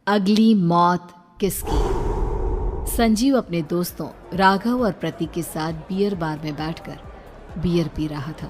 अगली मौत किसकी। संजीव अपने दोस्तों राघव और प्रतीक के साथ बियर बार में बैठकर बियर पी रहा था।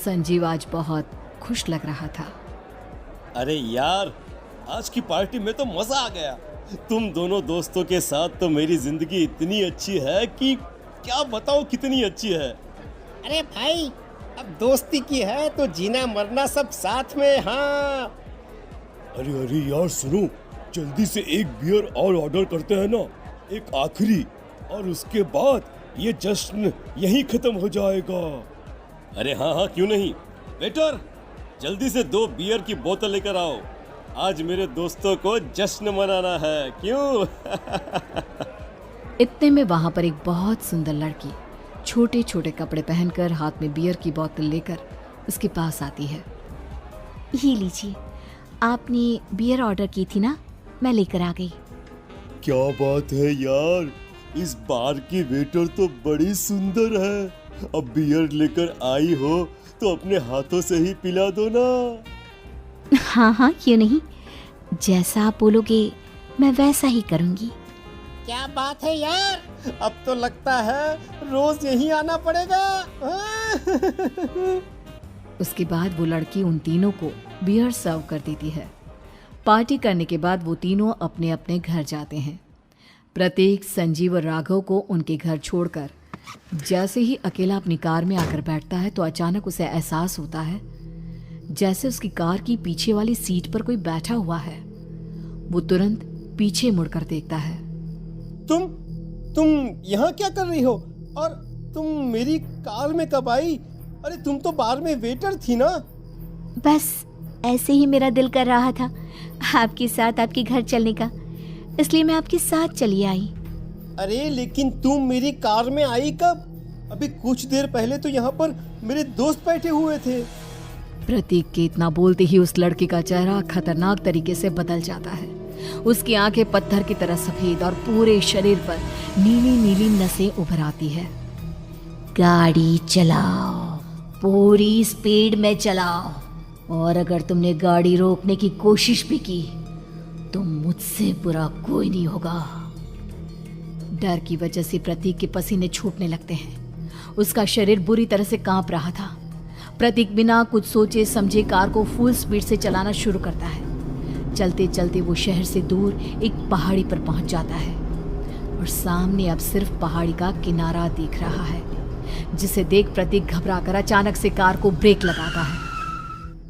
संजीव आज बहुत खुश लग रहा था। अरे यार, आज की पार्टी में तो मजा आ गया। तुम दोनों दोस्तों के साथ तो मेरी जिंदगी इतनी अच्छी है कि क्या बताऊं कितनी अच्छी है। अरे भाई, अब दोस्ती की है तो जीना मरना सब साथ में। हाँ अरे अरे यार सुनो, जल्दी से एक बियर और ऑर्डर करते हैं ना, एक आखिरी, और उसके बाद ये जश्न यहीं खत्म हो जाएगा। अरे हाँ हाँ, क्यों नहीं। वेटर, जल्दी से 2 बियर की बोतल लेकर आओ। आज मेरे दोस्तों को जश्न मनाना है, क्यों? इतने में वहां पर एक बहुत सुंदर लड़की छोटे छोटे कपड़े पहनकर हाथ में बियर की बोतल लेकर उसके पास आती है। ये लीजिए, आपने बियर ऑर्डर की थी ना, मैं लेकर आ गई। क्या बात है यार, इस बार की वेटर तो बड़ी सुंदर है। अब बियर लेकर आई हो तो अपने हाथों से ही पिला दो ना। हाँ हाँ, क्यों नहीं, जैसा आप बोलोगे मैं वैसा ही करूँगी। क्या बात है यार, अब तो लगता है रोज यहीं आना पड़ेगा। उसके बाद वो लड़की उन तीनों को बियर सर्व कर देती है। पार्टी करने के बाद वो तीनों अपने अपने घर जाते हैं। प्रतीक संजीव और राघव को उनके घर छोड़कर जैसे ही अकेला अपनी कार में आकर बैठता है तो अचानक उसे एहसास होता है जैसे उसकी कार की पीछे वाली सीट पर कोई बैठा हुआ है। वो तुरंत पीछे मुड़कर देखता है। तुम यहाँ क्या कर रही हो? और तुम मेरी कार में कब आई? अरे तुम तो बार में वेटर थी ना। बस ऐसे ही मेरा दिल कर रहा था आपके साथ आपके घर चलने का, इसलिए मैं आपके साथ चली आई। अरे लेकिन तुम मेरी कार में आई कब? अभी कुछ देर पहले तो यहाँ पर मेरे दोस्त बैठे हुए थे। प्रतीक के इतना बोलते ही उस लड़के का चेहरा खतरनाक तरीके से बदल जाता है। उसकी आंखें पत्थर की तरह सफेद और पूरे शरीर पर नीली नीली नसें उभर आती है। गाड़ी चलाओ, पूरी स्पीड में चलाओ, और अगर तुमने गाड़ी रोकने की कोशिश भी की तो मुझसे बुरा कोई नहीं होगा। डर की वजह से प्रतीक के पसीने छूटने लगते हैं। उसका शरीर बुरी तरह से कांप रहा था। प्रतीक बिना कुछ सोचे समझे कार को फुल स्पीड से चलाना शुरू करता है। चलते चलते वो शहर से दूर एक पहाड़ी पर पहुंच जाता है और सामने अब सिर्फ पहाड़ी का किनारा दिख रहा है, जिसे देख प्रतीक घबराकर अचानक से कार को ब्रेक लगाता है।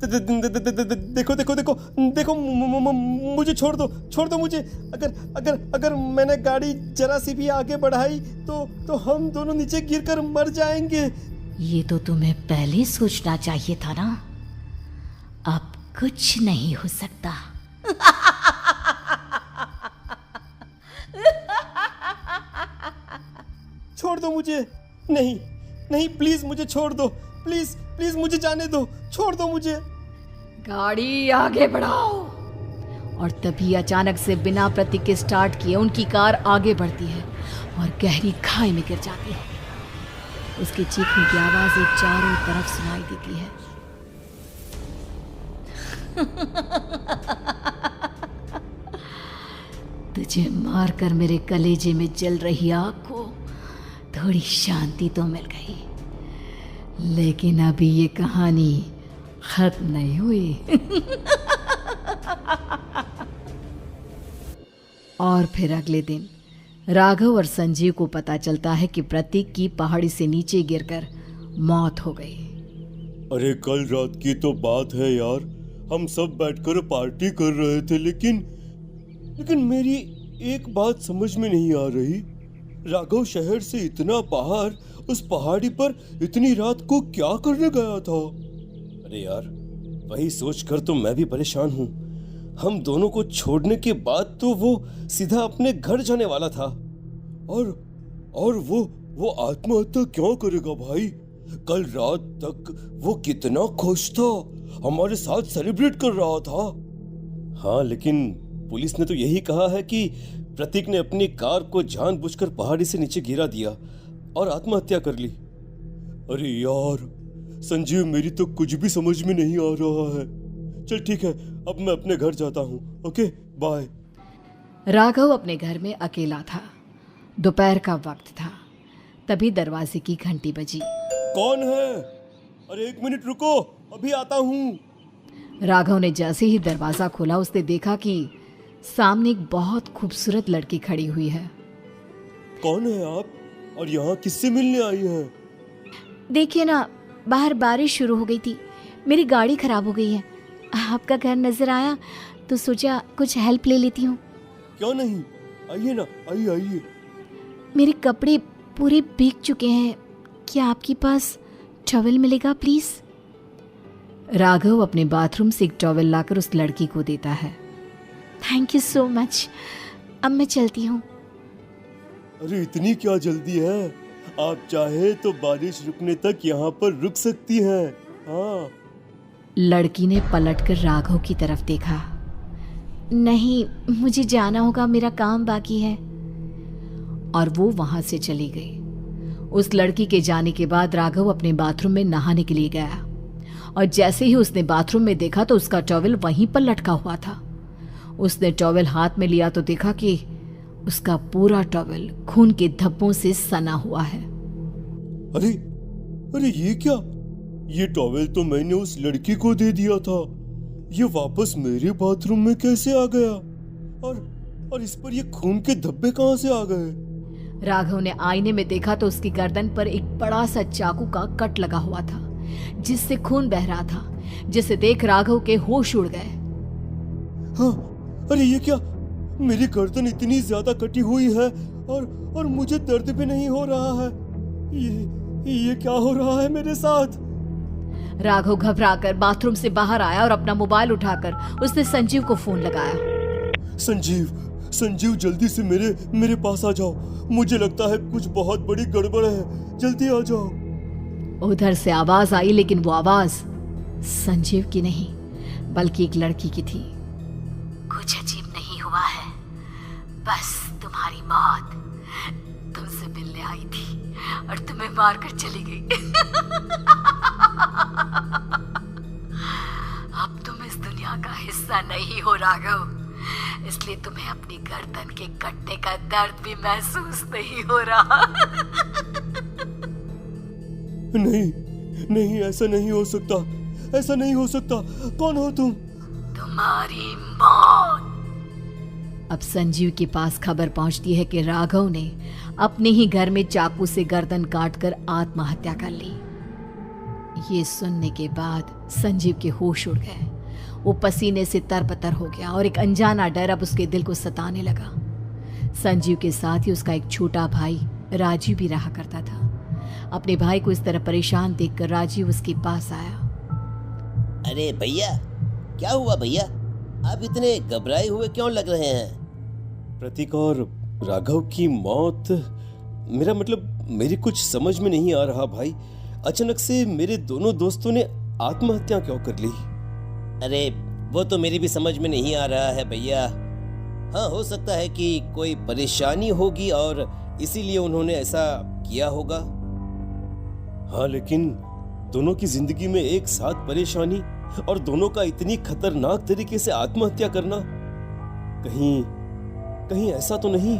देखो देखो देखो देखो, मुझे छोड़ दो मुझे। अगर मैंने गाड़ी जरा सी भी आगे बढ़ाई तो हम दोनों नीचे गिरकर मर जाएंगे। ये तो तुम्हें पहले सोचना चाहिए था ना। अब कुछ नहीं हो सकता। छोड़ दो मुझे। नहीं नहीं, प्लीज मुझे छोड़ दो। प्लीज प्लीज मुझे जाने दो, छोड़ दो मुझे। गाड़ी आगे बढ़ाओ। और तभी अचानक से बिना प्रतीक के स्टार्ट किए उनकी कार आगे बढ़ती है और गहरी खाई में गिर जाती है। उसके चीखने की आवाजें चारों तरफ सुनाई देती है। तुझे मारकर मेरे कलेजे में जल रही आग को थोड़ी शांति तो मिल गई, लेकिन अभी ये कहानी खत्म नहीं हुई। और फिर अगले दिन राघव और संजीव को पता चलता है कि प्रतीक की पहाड़ी से नीचे गिरकर मौत हो गई। अरे कल रात की तो बात है यार, हम सब बैठकर पार्टी कर रहे थे, लेकिन मेरी एक बात समझ में नहीं आ रही। राघव शहर से इतना बाहर उस पहाड़ी पर इतनी रात को क्या करने गया था? अरे यार, वही सोचकर तो मैं भी परेशान हूँ। हम दोनों को छोड़ने के बाद तो वो सीधा अपने घर जाने वाला था, और वो आत्महत्या क्यों करेगा भाई? कल रात तक वो कितना खुश था, हमारे साथ सेलिब्रेट कर रहा था। हाँ, लेकिन पुलिस ने तो यही कहा है कि प्रतीक ने अपनी कार को जानबूझकर पहाड़ी से नीचे गिरा दिया और आत्महत्या कर ली। अरे यार संजीव, मेरी तो कुछ भी समझ में नहीं आ रहा है। चल ठीक है, अब मैं अपने घर जाता हूँ। Okay bye. राघव अपने घर में अकेला था। दोपहर का वक्त था। तभी दरवाजे की घंटी बजी। कौन है? अरे 1 मिनट रुको, अभी आता हूँ। राघव ने जैसे ही दरवाजा खोला उसने देखा कि सामने एक बहुत खूबसूरत लड़की खड़ी हुई है। कौन है आप और यहाँ किससे मिलने आई है? देखिए ना, बाहर बारिश शुरू हो गई थी, मेरी गाड़ी खराब हो गई है। आपका घर नजर आया तो सोचा कुछ हेल्प ले लेती हूँ। क्यों नहीं, आइए ना, आइए आइए। मेरे कपड़े पूरे भीग चुके हैं, क्या आपके पास टॉवल मिलेगा प्लीज? राघव अपने बाथरूम से एक टॉवल लाकर उस लड़की को देता है। थैंक यू सो मच, अब मैं चलती हूँ। अरे इतनी क्या जल्दी है? आप चाहे तो बारिश रुकने तक यहाँ पर रुक सकती हैं। हाँ। लड़की ने पलटकर राघव की तरफ देखा। नहीं, मुझे जाना होगा, मेरा काम बाकी है। और वो वहां से चली गई। उस लड़की के जाने के बाद राघव अपने बाथरूम में नहाने के लिए गया और जैसे ही उसने बाथरूम में देखा तो उसका टॉवल वहीं पर लटका हुआ था। उसने टॉवल हाथ में लिया तो देखा कि उसका पूरा टॉवल खून के धब्बों से सना हुआ है। अरे अरे ये क्या? ये टॉवल तो मैंने उस लड़की को दे दिया था। ये वापस मेरे बाथरूम में कैसे आ गया? और इस पर ये खून के धब्बे कहां से आ गए? राघव ने आईने में देखा तो उसकी गर्दन पर एक बड़ा सा चाकू का कट लगा हुआ था जिससे खून बह रहा था, जिसे देख राघव के होश उड़ गए। हाँ, अरे ये क्या? मेरी गर्दन इतनी ज्यादा कटी हुई है और मुझे दर्द भी नहीं हो रहा है। ये क्या हो रहा है मेरे साथ? राघव घबराकर बाथरूम से बाहर आया और अपना मोबाइल उठाकर उसने संजीव को फोन लगाया। संजीव जल्दी से मेरे पास आ जाओ। मुझे लगता है कुछ बहुत बड़ी गड़बड़ है, जल्दी आ जाओ। उधर से आवाज आई, लेकिन वो आवाज संजीव की नहीं बल्कि एक लड़की की थी। कुछ अजीब नहीं हुआ है, बस तुम्हारी मौत तुमसे मिलने आई थी और तुम्हें मारकर चली गई। अब तुम इस दुनिया का हिस्सा नहीं हो राघव, इसलिए तुम्हें अपनी गर्दन के कटने का दर्द भी महसूस नहीं हो रहा। नहीं, ऐसा नहीं हो सकता, ऐसा नहीं हो सकता। कौन हो तुम? तुम्हारी मौत। अब संजीव के पास खबर पहुंचती है कि राघव ने अपने ही घर में चाकू से गर्दन काटकर आत्महत्या कर ली। ये सुनने के बाद संजीव के होश उड़ गए। वो पसीने से तरबतर हो गया और एक अनजाना डर अब उसके दिल को सताने लगा। संजीव के साथ ही उसका एक छोटा भाई राजीव भी रहा करता था। अपने भाई को इस तरह परेशान देखकर राजीव उसके पास आया। अरे भैया, क्या हुआ भैया? आप इतने घबराए हुए क्यों लग रहे हैं? प्रतीक और राघव की मौत, मेरा मतलब मेरी कुछ समझ में नहीं आ रहा भाई। अचानक से मेरे दोनों दोस्तों ने आत्महत्या क्यों कर ली? अरे वो तो मेरी भी समझ में नहीं आ रहा है भैया। हाँ, हो सकता है कि कोई परेशानी होगी और इसीलिए उन्होंने ऐसा किया होगा। हाँ, लेकिन दोनों की जिंदगी में एक साथ परेशानी और दोनों का इतनी खतरनाक तरीके से आत्महत्या करना, कहीं ऐसा तो नहीं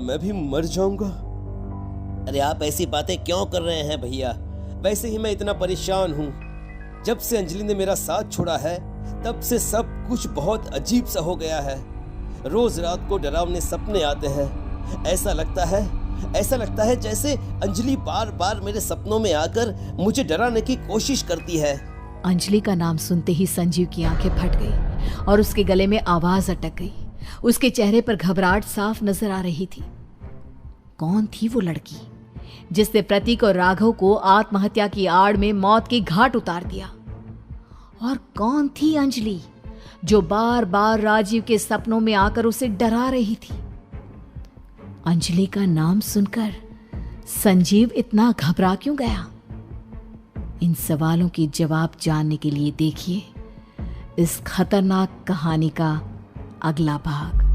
मैं भी मर जाऊंगा? अरे आप ऐसी बातें क्यों कर रहे हैं भैया? वैसे ही मैं इतना परेशान हूँ। जब से अंजलि ने मेरा साथ छोड़ा है तब से सब कुछ बहुत अजीब सा हो गया है। रोज रात को डरावने सपने आते हैं। ऐसा लगता है जैसे अंजलि बार बार मेरे सपनों में आकर मुझे डराने की कोशिश करती है। अंजलि का नाम सुनते ही संजीव की आंखें फट गई और उसके गले में आवाज अटक गई। उसके चेहरे पर घबराहट साफ नजर आ रही थी। कौन थी वो लड़की जिसने प्रतीक और राघव को आत्महत्या की आड़ में मौत के घाट उतार दिया? और कौन थी अंजलि जो बार बार राजीव के सपनों में आकर उसे डरा रही थी? अंजलि का नाम सुनकर संजीव इतना घबरा क्यों गया? इन सवालों के जवाब जानने के लिए देखिए इस खतरनाक कहानी का अगला भाग।